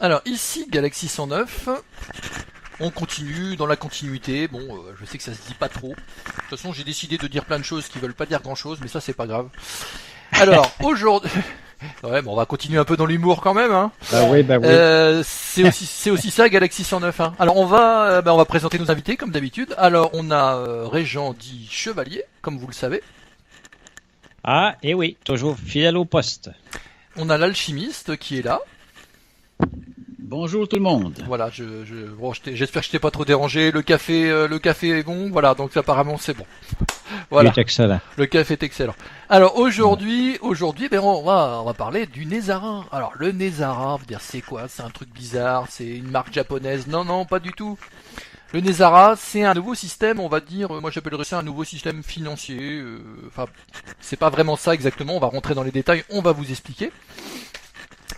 Alors ici, Galaxy 109, on continue dans la continuité. Bon, je sais que ça se dit pas trop. De toute façon, j'ai décidé de dire plein de choses qui veulent pas dire grand-chose, mais ça c'est pas grave. Alors aujourd'hui, ouais, bon, on va continuer un peu dans l'humour quand même. Hein. Bah oui. C'est aussi ça, Galaxy 109. Hein. Alors on va présenter nos invités comme d'habitude. Alors on a Régent dit Chevalier, comme vous le savez. Ah, et oui, toujours fidèle au poste. On a l'alchimiste qui est là. Bonjour tout le monde. Voilà, j'espère que je t'ai pas trop dérangé. Le café est bon. Voilà, donc apparemment c'est bon. Voilà. Il est excellent. Le café est excellent. Alors aujourd'hui, ben on va parler du Nezara. Alors le Nezara, vous dire c'est quoi? C'est un truc bizarre, c'est une marque japonaise? Non, pas du tout. Le Nezara, c'est un nouveau système, on va dire, moi j'appellerais ça un nouveau système financier. Enfin, c'est pas vraiment ça exactement. On va rentrer dans les détails, on va vous expliquer.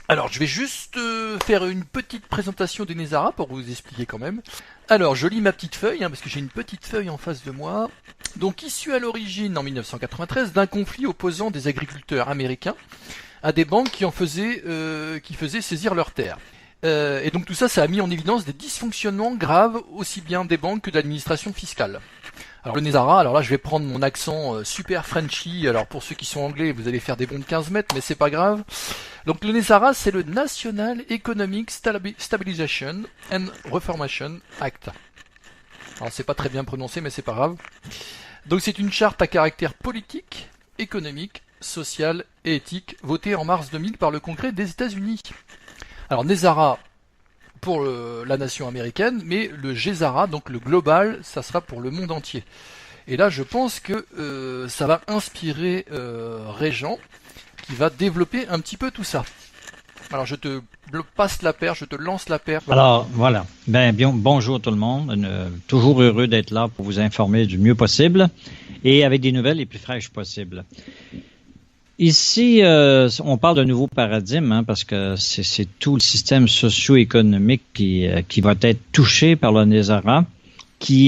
Alors, je vais juste faire une petite présentation des Nezara pour vous expliquer quand même. Alors, je lis ma petite feuille, parce que j'ai une petite feuille en face de moi. Donc, issu à l'origine, en 1993, d'un conflit opposant des agriculteurs américains à des banques qui faisaient saisir leurs terres. Et donc tout ça, ça a mis en évidence des dysfonctionnements graves, aussi bien des banques que de l'administration fiscale. Alors le Nezara, alors là je vais prendre mon accent super Frenchy, alors pour ceux qui sont anglais vous allez faire des bonds de 15 mètres mais c'est pas grave. Donc le Nezara c'est le National Economic Stabilization and Reformation Act. Alors c'est pas très bien prononcé mais c'est pas grave. Donc c'est une charte à caractère politique, économique, social et éthique votée en mars 2000 par le Congrès des États-Unis. Alors Nezara pour la nation américaine, mais le GESARA, donc le global, ça sera pour le monde entier. Et là, je pense que ça va inspirer Régent, qui va développer un petit peu tout ça. Alors, je te passe la perche, je te lance la perche. Alors, voilà. Bonjour tout le monde. Toujours heureux d'être là pour vous informer du mieux possible et avec des nouvelles les plus fraîches possibles. Ici, on parle d'un nouveau paradigme parce que c'est tout le système socio-économique qui va être touché par le Nezara,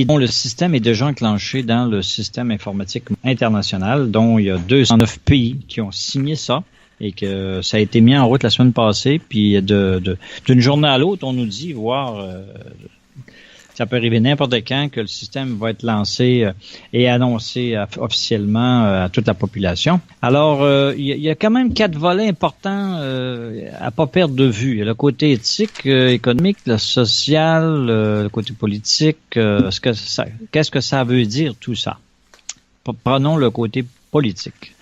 dont le système est déjà enclenché dans le système informatique international, dont il y a 209 pays qui ont signé ça et que ça a été mis en route la semaine passée. Puis d'une journée à l'autre, on nous dit ça peut arriver n'importe quand que le système va être lancé et annoncé officiellement à toute la population. Alors, il y a quand même 4 volets importants à pas perdre de vue. Il y a le côté éthique, économique, le social, le côté politique. Qu'est-ce que ça veut dire tout ça? Prenons le côté politique.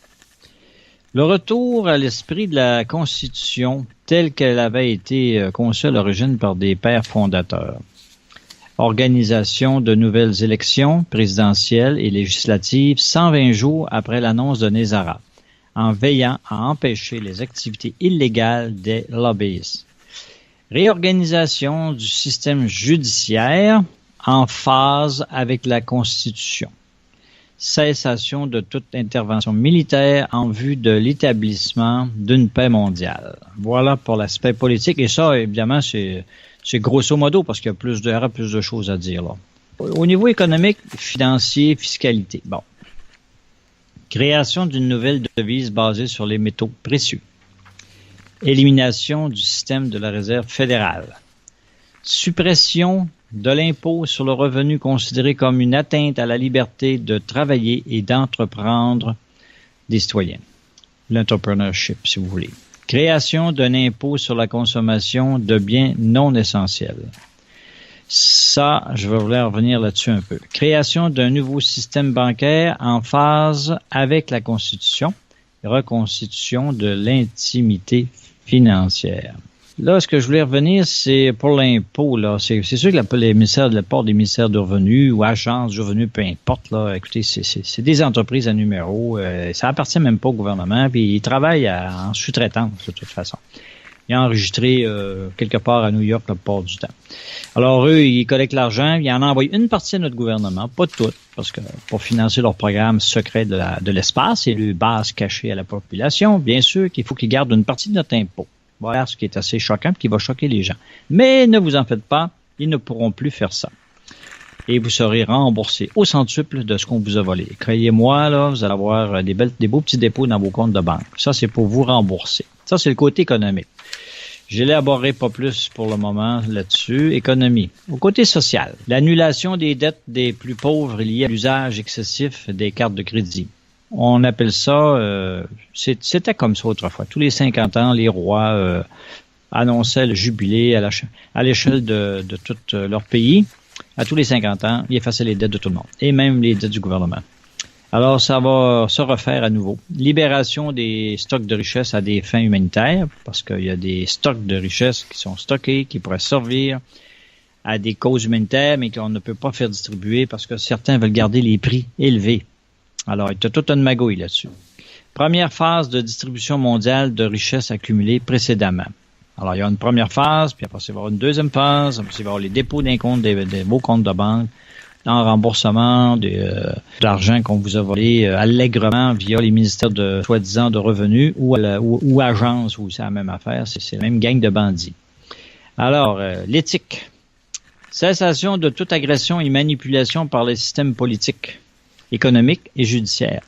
Le retour à l'esprit de la Constitution telle qu'elle avait été conçue à l'origine par des pères fondateurs. Organisation de nouvelles élections présidentielles et législatives 120 jours après l'annonce de Nezara, en veillant à empêcher les activités illégales des lobbyistes. Réorganisation du système judiciaire en phase avec la Constitution. Cessation de toute intervention militaire en vue de l'établissement d'une paix mondiale. Voilà pour l'aspect politique. Et ça, évidemment, c'est grosso modo parce qu'il y aura plus de choses à dire là. Au niveau économique, financier, fiscalité. Bon. Création d'une nouvelle devise basée sur les métaux précieux. Élimination du système de la réserve fédérale. Suppression de l'impôt sur le revenu considéré comme une atteinte à la liberté de travailler et d'entreprendre des citoyens. L'entrepreneurship, si vous voulez. Création d'un impôt sur la consommation de biens non essentiels. Ça, je vais vouloir revenir là-dessus un peu. Création d'un nouveau système bancaire en phase avec la Constitution. Reconstitution de l'intimité financière. Là, ce que je voulais revenir, c'est pour l'impôt. Là, c'est sûr que le port des ministères de revenus ou agences de revenus, peu importe. Là, écoutez, c'est des entreprises à numéro. Ça appartient même pas au gouvernement. Puis ils travaillent en sous-traitance de toute façon. Ils ont enregistré quelque part à New York la plupart du temps. Alors eux, ils collectent l'argent. Ils en envoient une partie à notre gouvernement, pas toute, parce que pour financer leur programme secret de l'espace et le base cachée à la population, bien sûr qu'il faut qu'ils gardent une partie de notre impôt. Voilà ce qui est assez choquant et qui va choquer les gens. Mais ne vous en faites pas, ils ne pourront plus faire ça. Et vous serez remboursé au centuple de ce qu'on vous a volé. Croyez-moi, là, vous allez avoir des beaux petits dépôts dans vos comptes de banque. Ça, c'est pour vous rembourser. Ça, c'est le côté économique. J'élaborerai pas plus pour le moment là-dessus. Économie. Au côté social, l'annulation des dettes des plus pauvres liées à l'usage excessif des cartes de crédit. On appelle ça, c'était comme ça autrefois. Tous les 50 ans, les rois annonçaient le jubilé à l'échelle de tout leur pays. À tous les 50 ans, ils effaçaient les dettes de tout le monde, et même les dettes du gouvernement. Alors, ça va se refaire à nouveau. Libération des stocks de richesse à des fins humanitaires, parce qu'il y a des stocks de richesse qui sont stockés, qui pourraient servir à des causes humanitaires, mais qu'on ne peut pas faire distribuer parce que certains veulent garder les prix élevés. Alors, il y a toute une magouille là-dessus. Première phase de distribution mondiale de richesses accumulées précédemment. Alors, il y a une première phase, puis après, il va y avoir une deuxième phase, après, il va y avoir les dépôts d'un compte, des beaux comptes de banque, en remboursement d'argent qu'on vous a volé allègrement via les ministères de soi-disant de revenus ou agences où c'est la même affaire, c'est la même gang de bandits. Alors, l'éthique. Cessation de toute agression et manipulation par les systèmes politiques, économiques et judiciaires.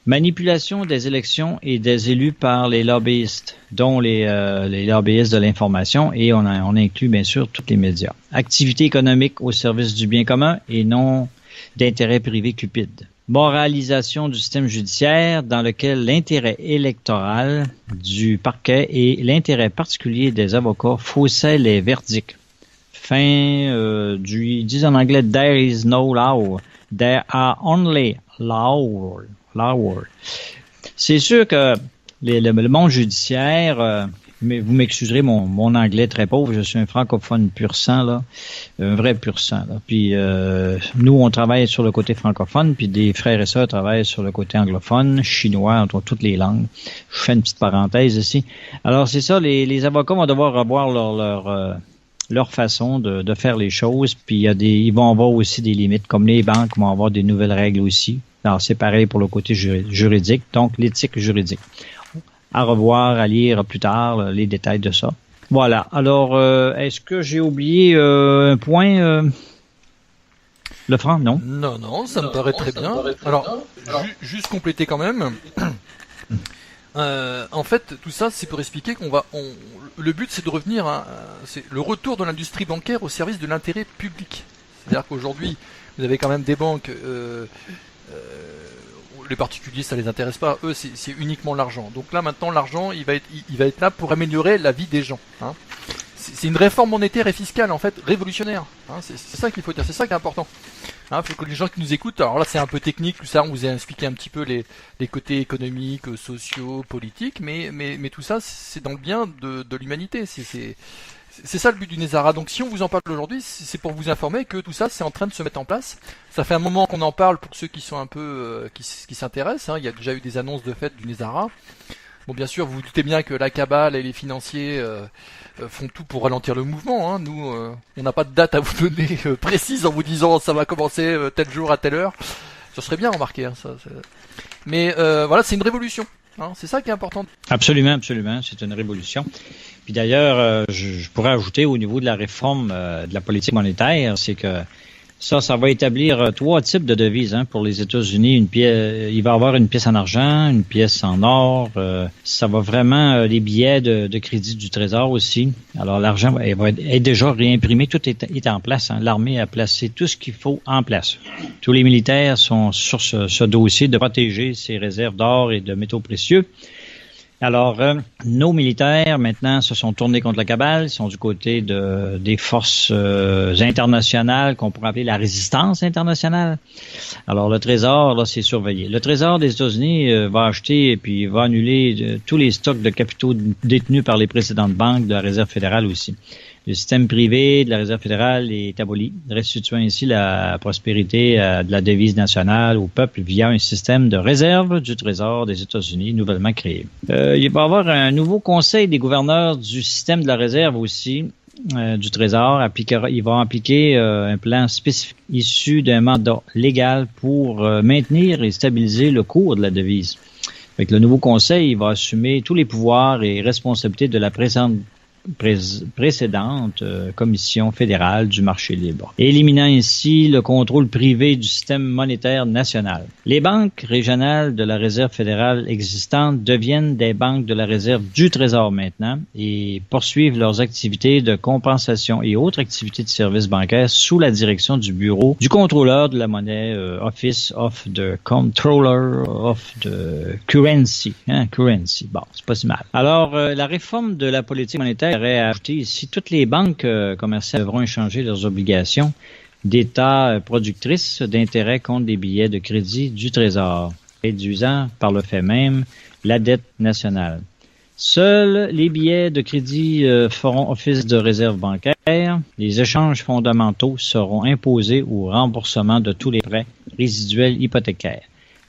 Manipulation des élections et des élus par les lobbyistes, dont les lobbyistes de l'information, et on inclut bien sûr tous les médias. Activité économique au service du bien commun et non d'intérêts privés cupides. Moralisation du système judiciaire dans lequel l'intérêt électoral du parquet et l'intérêt particulier des avocats faussaient les verdicts. Ils disent en anglais, there is no law, there are only laws. C'est sûr que le monde judiciaire, mais vous m'excuserez mon anglais très pauvre, je suis un francophone pur sang, là, un vrai pur sang. Là. Puis nous, on travaille sur le côté francophone, puis des frères et sœurs travaillent sur le côté anglophone, chinois, entre toutes les langues. Je fais une petite parenthèse ici. Alors c'est ça, les avocats vont devoir revoir leur façon de faire les choses, puis ils vont avoir aussi des limites, comme les banques vont avoir des nouvelles règles aussi. Alors, c'est pareil pour le côté juridique, donc l'éthique juridique. À revoir, à lire plus tard les détails de ça. Voilà. Alors, est-ce que j'ai oublié un point, le franc, non? Non, ça me paraît très bien. Alors, juste compléter quand même. En fait, tout ça, c'est pour expliquer le but, c'est de revenir c'est le retour de l'industrie bancaire au service de l'intérêt public. C'est-à-dire qu'aujourd'hui, vous avez quand même des banques, les particuliers, ça les intéresse pas. Eux, c'est uniquement l'argent. Donc là, maintenant, l'argent, il va être là pour améliorer la vie des gens. Hein. C'est une réforme monétaire et fiscale, en fait, révolutionnaire. Hein. C'est ça qu'il faut dire. C'est ça qui est important. Hein, faut que les gens qui nous écoutent, alors là, c'est un peu technique, tout ça, on vous a expliqué un petit peu les côtés économiques, sociaux, politiques, mais tout ça, c'est dans le bien de l'humanité. C'est ça le but du Nezara. Donc si on vous en parle aujourd'hui, c'est pour vous informer que tout ça c'est en train de se mettre en place. Ça fait un moment qu'on en parle pour ceux qui sont un peu qui s'intéressent. Hein. Il y a déjà eu des annonces de fait du Nezara. Bon, bien sûr, vous vous doutez bien que la cabale et les financiers font tout pour ralentir le mouvement. Hein. Nous, on n'a pas de date à vous donner précise en vous disant ça va commencer tel jour à telle heure. Ce serait bien remarqué. Hein, ça. Mais voilà, c'est une révolution. Hein. C'est ça qui est important. Absolument. C'est une révolution. Puis d'ailleurs, je pourrais ajouter au niveau de la réforme de la politique monétaire, c'est que ça va établir 3 types de devises pour les États-Unis. Il va y avoir une pièce en argent, une pièce en or. Ça va vraiment les billets de crédit du Trésor aussi. Alors l'argent va être déjà réimprimé, tout est en place. Hein. L'armée a placé tout ce qu'il faut en place. Tous les militaires sont sur ce dossier de protéger ses réserves d'or et de métaux précieux. Alors, nos militaires, maintenant, se sont tournés contre la cabale. Ils sont du côté des forces internationales qu'on pourrait appeler la résistance internationale. Alors, le Trésor, là, c'est surveillé. Le Trésor des États-Unis va acheter et puis va annuler tous les stocks de capitaux détenus par les précédentes banques de la Réserve fédérale aussi. Le système privé de la Réserve fédérale est aboli, restituant ainsi la prospérité de la devise nationale au peuple via un système de réserve du Trésor des États-Unis nouvellement créé. Il va y avoir un nouveau conseil des gouverneurs du système de la réserve aussi, du Trésor. Il va appliquer un plan spécifique issu d'un mandat légal pour maintenir et stabiliser le cours de la devise. Avec le nouveau conseil, il va assumer tous les pouvoirs et responsabilités de la présente précédente Commission fédérale du marché libre, éliminant ainsi le contrôle privé du système monétaire national. Les banques régionales de la Réserve fédérale existantes deviennent des banques de la Réserve du Trésor maintenant et poursuivent leurs activités de compensation et autres activités de services bancaires sous la direction du bureau du contrôleur de la monnaie, Office of the Comptroller of the Currency. Currency. Bon, c'est pas si mal. Alors, la réforme de la politique monétaire aurait ajouté ici toutes les banques commerciales devront échanger leurs obligations d'État productrices d'intérêts contre des billets de crédit du Trésor, réduisant par le fait même la dette nationale. Seuls les billets de crédit feront office de réserve bancaire. Les échanges fondamentaux seront imposés au remboursement de tous les prêts résiduels hypothécaires.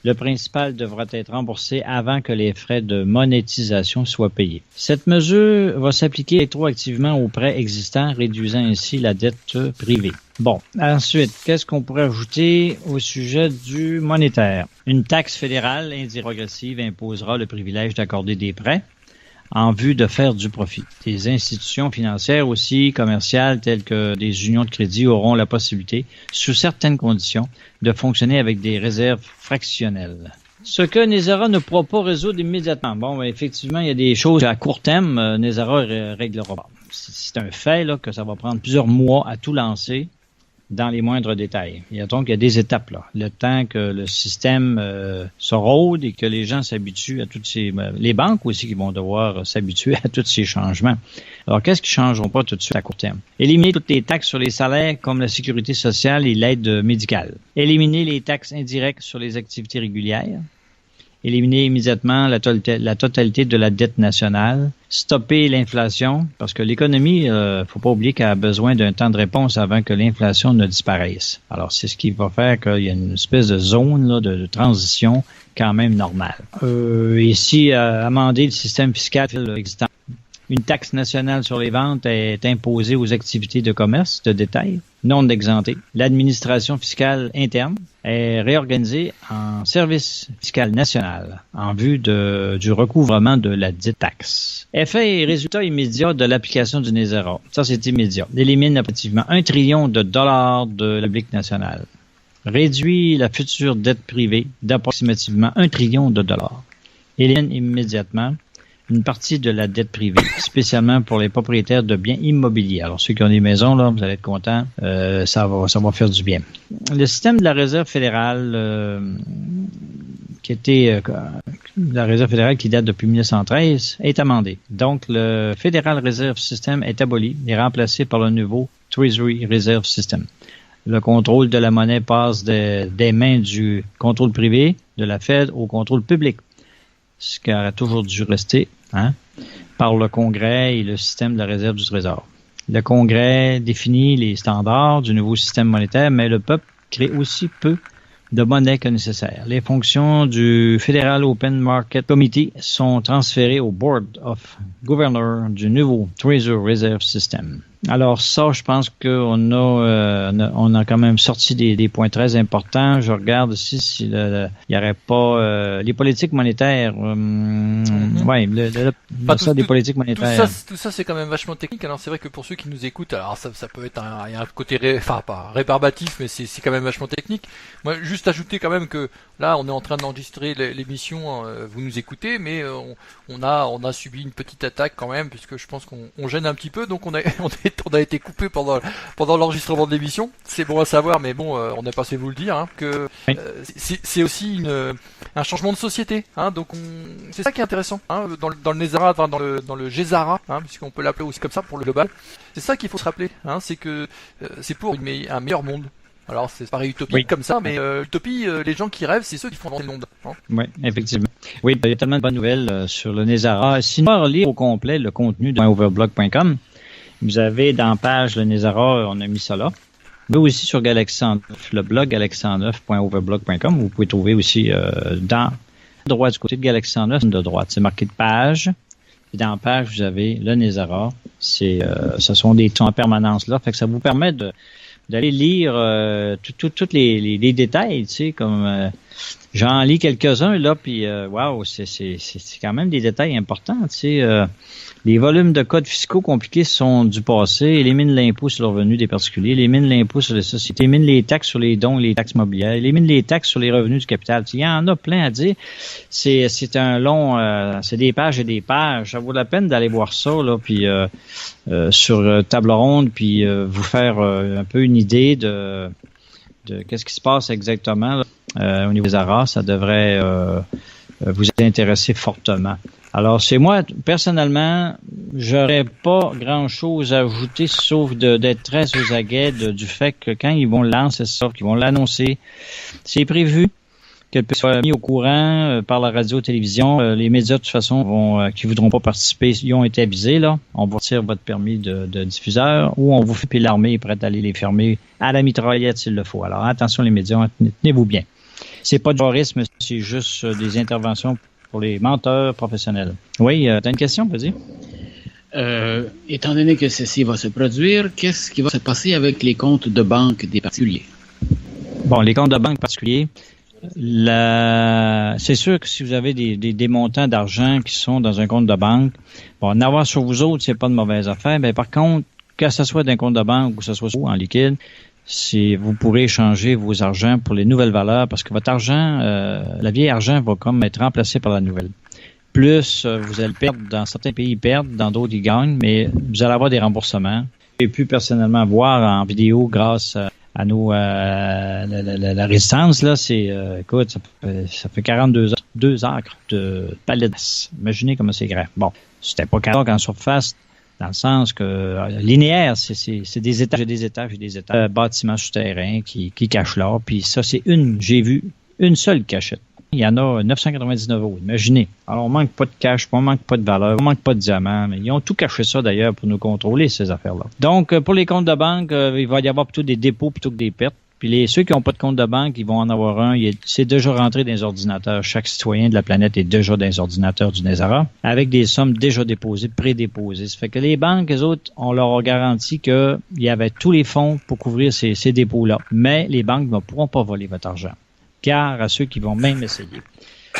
Le principal devra être remboursé avant que les frais de monétisation soient payés. Cette mesure va s'appliquer rétroactivement aux prêts existants, réduisant ainsi la dette privée. Bon, ensuite, qu'est-ce qu'on pourrait ajouter au sujet du monétaire? Une taxe fédérale indirecte progressive imposera le privilège d'accorder des prêts en vue de faire du profit. Des institutions financières aussi commerciales telles que des unions de crédit auront la possibilité, sous certaines conditions, de fonctionner avec des réserves fractionnelles. Ce que Nezara ne pourra pas résoudre immédiatement. Bon, effectivement, il y a des choses à court terme, Nezara réglera pas. C'est un fait là que ça va prendre plusieurs mois à tout lancer dans les moindres détails. Il y a des étapes là. Le temps que le système se rôde et que les gens s'habituent à toutes ces... les banques aussi qui vont devoir s'habituer à tous ces changements. Alors, qu'est-ce qui ne changeront pas tout de suite à court terme? Éliminer toutes les taxes sur les salaires comme la sécurité sociale et l'aide médicale. Éliminer les taxes indirectes sur les activités régulières. Éliminer immédiatement la totalité de la dette nationale, stopper l'inflation, parce que l'économie, faut pas oublier qu'elle a besoin d'un temps de réponse avant que l'inflation ne disparaisse. Alors, c'est ce qui va faire qu'il y a une espèce de zone là, de transition quand même normale. Ici, amender le système fiscal existant. Une taxe nationale sur les ventes est imposée aux activités de commerce de détail, non exemptées. L'administration fiscale interne est réorganisée en service fiscal national en vue du recouvrement de la dite taxe. Effet et résultats immédiats de l'application du Nezara. Ça, c'est immédiat. Élimine approximativement 1 trillion de dollars de la République nationale. Réduit la future dette privée d'approximativement 1 trillion de dollars. Élimine immédiatement une partie de la dette privée, spécialement pour les propriétaires de biens immobiliers. Alors, ceux qui ont des maisons, là, vous allez être contents, ça va faire du bien. Le système de la Réserve fédérale, la Réserve fédérale qui date depuis 1913, est amendé. Donc, le Federal Reserve System est aboli et remplacé par le nouveau Treasury Reserve System. Le contrôle de la monnaie passe des mains du contrôle privé de la Fed au contrôle public, ce qui aurait toujours dû rester par le Congrès et le système de la réserve du Trésor. Le Congrès définit les standards du nouveau système monétaire, mais le peuple crée aussi peu de monnaie que nécessaire. Les fonctions du Federal Open Market Committee sont transférées au Board of Governors du nouveau Treasury Reserve System. Alors ça, je pense qu'on a quand même sorti des points très importants. Je regarde ici s'il y aurait pas les politiques monétaires. Des politiques monétaires. Tout ça, c'est quand même vachement technique. Alors c'est vrai que pour ceux qui nous écoutent, alors ça peut être il y a un côté pas rébarbatif, mais c'est quand même vachement technique. Moi, juste ajouter quand même que là, on est en train d'enregistrer l'émission. Vous nous écoutez, mais on a subi une petite attaque quand même, puisque je pense qu'on gêne un petit peu, donc on a été coupé pendant l'enregistrement de l'émission. C'est bon à savoir, mais bon, on n'a pas fait vous le dire, que c'est aussi un changement de société, donc c'est ça qui est intéressant, dans le Nezara, enfin dans le Gesara, puisqu'on peut l'appeler aussi comme ça pour le global. C'est ça qu'il faut se rappeler, c'est que c'est pour un meilleur monde. Alors, c'est pareil utopique comme ça, mais utopie, les gens qui rêvent, c'est ceux qui font avancer le monde. Oui, effectivement. Oui, il y a tellement de bonnes nouvelles sur le Nezara. Sinon, lire au complet le contenu de overblog.com. Vous avez dans la page le Nezara, on a mis ça là. Mais aussi sur Galaxy 109, le blog galaxy109.overblog.com. Vous pouvez trouver aussi dans droite du côté de Galaxy 109, de droite. C'est marqué de page. Et dans la page, vous avez le Nezara. Ce sont des temps en permanence là. Fait que ça vous permet d'aller lire tous les détails, tu sais, comme J'en lis quelques-uns, là, puis waouh, c'est quand même des détails importants, tu sais. Les volumes de codes fiscaux compliqués sont du passé, élimine l'impôt sur le revenu des particuliers, élimine l'impôt sur les sociétés, élimine les taxes sur les dons et les taxes mobilières, élimine les taxes sur les revenus du capital. Il y en a plein à dire. C'est un long, c'est des pages et des pages. Ça vaut la peine d'aller voir ça, là, puis sur table ronde, puis vous faire un peu une idée de qu'est-ce qui se passe exactement là, au niveau des ARA. Ça devrait vous intéresser fortement. Alors, c'est moi, personnellement, j'aurais pas grand-chose à ajouter, sauf d'être très aux aguets du fait que quand ils vont lancer ça, qu'ils vont l'annoncer, c'est prévu qu'elle puisse être mise au courant par la radio-télévision. Les médias, de toute façon, qui voudront pas participer, ils ont été avisés, là. On vous retire votre permis de diffuseur ou on vous fait puis l'armée est prête à aller les fermer à la mitraillette s'il le faut. Alors, attention les médias, tenez-vous bien. C'est pas du terrorisme, c'est juste des interventions pour les menteurs professionnels. Oui, t'as une question, vas-y. Étant donné que ceci va se produire, qu'est-ce qui va se passer avec les comptes de banque des particuliers? Bon, les comptes de banque particuliers, c'est sûr que si vous avez des montants d'argent qui sont dans un compte de banque, bon, en avoir sur vous autres, c'est pas de mauvaise affaire, mais par contre, que ce soit d'un compte de banque ou que ce soit en liquide, vous pourrez échanger vos argents pour les nouvelles valeurs parce que votre argent, la vieille argent va comme être remplacée par la nouvelle. Plus, vous allez perdre, dans certains pays ils perdent, dans d'autres ils gagnent, mais vous allez avoir des remboursements. J'ai pu personnellement voir en vidéo grâce à nos la résistance, là, c'est écoute, ça fait 42 heures, 2 acres de palais. Imaginez comment c'est grand. Bon, c'était pas 40 en surface. Dans le sens que linéaire, c'est des étages et des étages et des étages, bâtiments souterrains qui cachent l'or. Puis ça, j'ai vu une seule cachette. Il y en a 999 autres. Imaginez. Alors, on manque pas de cash, on manque pas de valeur, on manque pas de diamants. Mais ils ont tout caché ça, d'ailleurs, pour nous contrôler, ces affaires-là. Donc, pour les comptes de banque, il va y avoir plutôt des dépôts plutôt que des pertes. Puis ceux qui n'ont pas de compte de banque, ils vont en avoir un. C'est déjà rentré dans les ordinateurs. Chaque citoyen de la planète est déjà dans les ordinateurs du NESARA avec des sommes déjà déposées, prédéposées. Ça fait que les banques, les autres, on leur a garanti qu'il y avait tous les fonds pour couvrir ces dépôts-là. Mais les banques ne pourront pas voler votre argent. Car à ceux qui vont même essayer.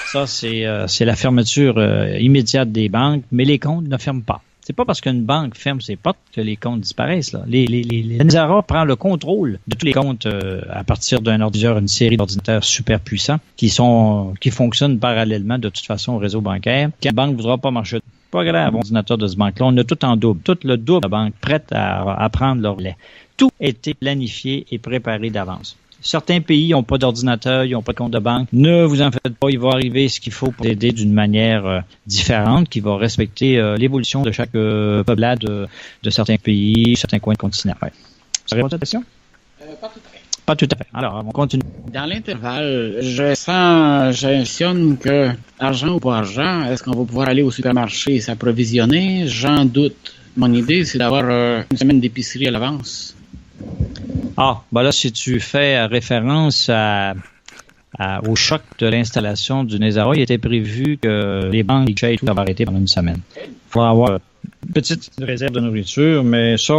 Ça, c'est la fermeture immédiate des banques, mais les comptes ne ferment pas. C'est pas parce qu'une banque ferme ses portes que les comptes disparaissent. Là. Les NESARA prend le contrôle de tous les comptes à partir d'un ordinateur, une série d'ordinateurs super puissants qui fonctionnent parallèlement de toute façon au réseau bancaire. Quand la banque ne voudra pas marcher, pas grave, ordinateur de ce banque-là, on a tout en double, tout le double de banque prête à prendre leur lait. Tout a été planifié et préparé d'avance. Certains pays n'ont pas d'ordinateur, ils n'ont pas de compte de banque. Ne vous en faites pas, il va arriver ce qu'il faut pour aider d'une manière différente, qui va respecter l'évolution de chaque peuplade de certains pays, certains coins de continent. Ouais. Ça répond à ta question? Pas tout à fait. Pas tout à fait. Alors, on continue. Dans l'intervalle, j'impressionne que, argent ou pas argent, est-ce qu'on va pouvoir aller au supermarché et s'approvisionner? J'en doute. Mon idée, c'est d'avoir une semaine d'épicerie à l'avance. Ah, ben là, si tu fais référence au choc de l'installation du NESARA, il était prévu que les banques et tout ça va arrêter pendant une semaine. Il faudra avoir une petite réserve de nourriture, mais ça,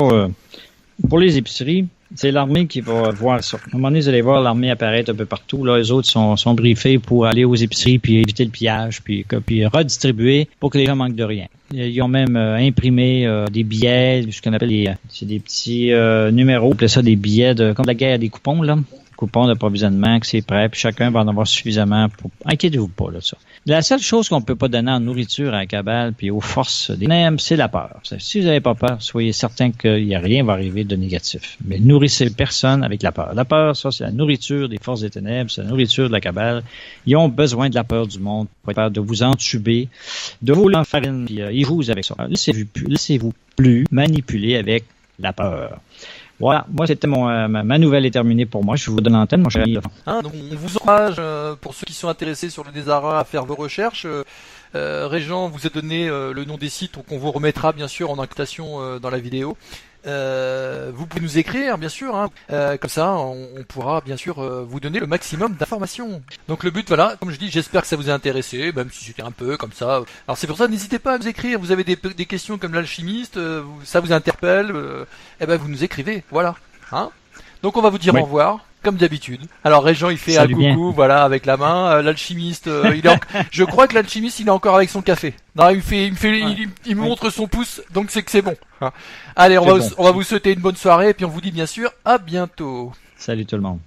pour les épiceries, c'est l'armée qui va voir ça. À un moment donné, vous allez voir l'armée apparaître un peu partout. Là, les autres sont briefés pour aller aux épiceries puis éviter le pillage puis redistribuer pour que les gens manquent de rien. Ils ont même imprimé des billets, ce qu'on appelle c'est des petits numéros, on appelle ça des billets comme la guerre des coupons, là. Coupons d'approvisionnement, que c'est prêt, puis chacun va en avoir suffisamment pour... Inquiétez-vous pas, là, ça. La seule chose qu'on peut pas donner en nourriture à la cabale puis aux forces des ténèbres, c'est la peur. Si vous n'avez pas peur, soyez certain qu'il n'y a rien va arriver de négatif. Mais nourrissez personne avec la peur. La peur, ça, c'est la nourriture des forces des ténèbres, c'est la nourriture de la cabale. Ils ont besoin de la peur du monde pour être capable de vous entuber, de vous l'enfariner, puis ils jouent avec ça. Laissez-vous plus manipuler avec la peur. Voilà, moi c'était ma nouvelle est terminée pour moi. Je vous donne l'antenne, mon cher ami. Donc on vous encourage, pour ceux qui sont intéressés sur le NESARA, à faire vos recherches. Régent vous a donné le nom des sites qu'on vous remettra bien sûr en invitation dans la vidéo. Vous pouvez nous écrire bien sûr, hein. Comme ça on pourra bien sûr vous donner le maximum d'informations. Donc le but, voilà, comme je dis, j'espère que ça vous a intéressé, même si c'était un peu comme ça. Alors c'est pour ça, n'hésitez pas à nous écrire. Vous avez des questions comme l'alchimiste, ça vous interpelle, vous nous écrivez, voilà, hein. Donc on va vous dire au revoir. comme d'habitude. Alors Régent, il fait Salut un coucou, bien. voilà, avec la main. L'alchimiste, je crois que l'alchimiste, il est encore avec son café. Non, il me montre son pouce, donc c'est que c'est bon. Hein. Allez, C'est bon. on va vous souhaiter une bonne soirée, et puis on vous dit bien sûr à bientôt. Salut tout le monde.